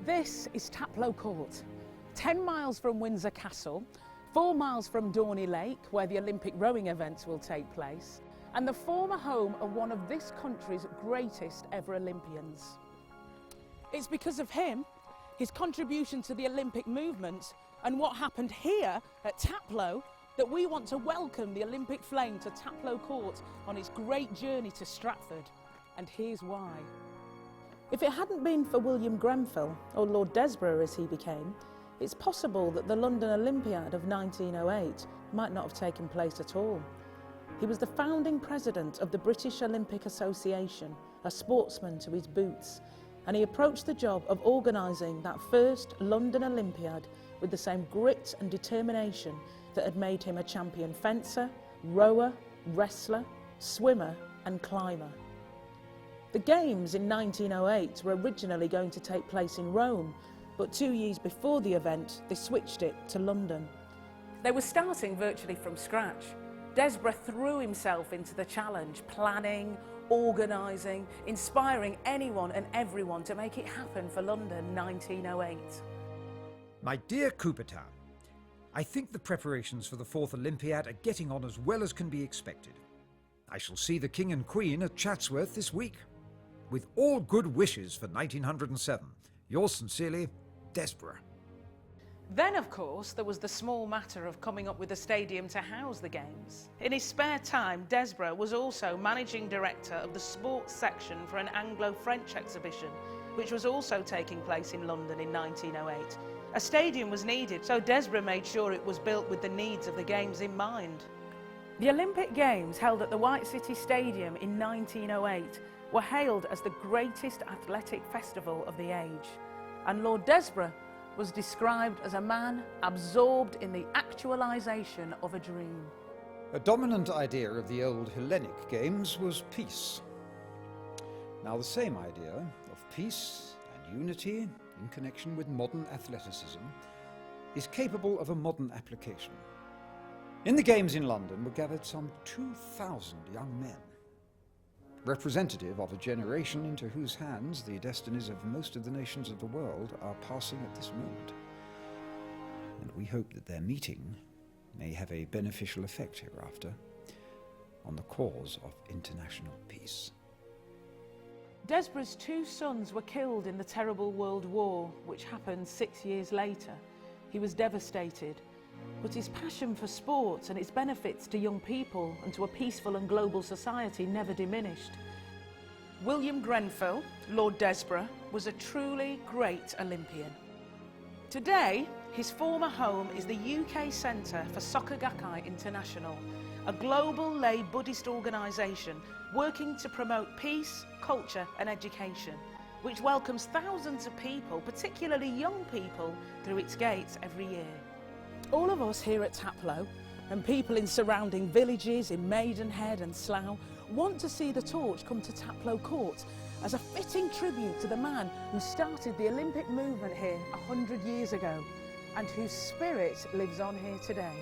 This is Taplow Court, 10 miles from Windsor Castle, 4 miles from Dorney Lake, where the Olympic rowing events will take place, and the former home of one of this country's greatest ever Olympians. It's because of him, his contribution to the Olympic movement, and what happened here at Taplow, that we want to welcome the Olympic flame to Taplow Court on its great journey to Stratford. And here's why. If it hadn't been for William Grenfell, or Lord Desborough as he became, it's possible that the London Olympiad of 1908 might not have taken place at all. He was the founding president of the British Olympic Association, a sportsman to his boots, and he approached the job of organising that first London Olympiad with the same grit and determination that had made him a champion fencer, rower, wrestler, swimmer and climber. The Games in 1908 were originally going to take place in Rome, but 2 years before the event they switched it to London. They were starting virtually from scratch. Desborough threw himself into the challenge, planning, organising, inspiring anyone and everyone to make it happen for London 1908. My dear Coubertin, I think the preparations for the 4th Olympiad are getting on as well as can be expected. I shall see the King and Queen at Chatsworth this week. With all good wishes for 1907, yours sincerely, Desborough. Then, of course, there was the small matter of coming up with a stadium to house the Games. In his spare time, Desborough was also managing director of the sports section for an Anglo-French exhibition, which was also taking place in London in 1908. A stadium was needed, so Desborough made sure it was built with the needs of the Games in mind. The Olympic Games, held at the White City Stadium in 1908, were hailed as the greatest athletic festival of the age, and Lord Desborough was described as a man absorbed in the actualisation of a dream. A dominant idea of the old Hellenic games was peace. Now the same idea of peace and unity in connection with modern athleticism is capable of a modern application. In the Games in London were gathered some 2,000 young men, representative of a generation into whose hands the destinies of most of the nations of the world are passing at this moment. And we hope that their meeting may have a beneficial effect hereafter on the cause of international peace. Desborough's 2 sons were killed in the terrible World War, which happened 6 years later. He was devastated, but his passion for sports and its benefits to young people and to a peaceful and global society never diminished. William Grenfell, Lord Desborough, was a truly great Olympian. Today, his former home is the UK Centre for Soka Gakkai International, a global lay Buddhist organisation working to promote peace, culture and education, which welcomes thousands of people, particularly young people, through its gates every year. All of us here at Taplow, and people in surrounding villages in Maidenhead and Slough, want to see the torch come to Taplow Court as a fitting tribute to the man who started the Olympic movement here 100 years ago and whose spirit lives on here today.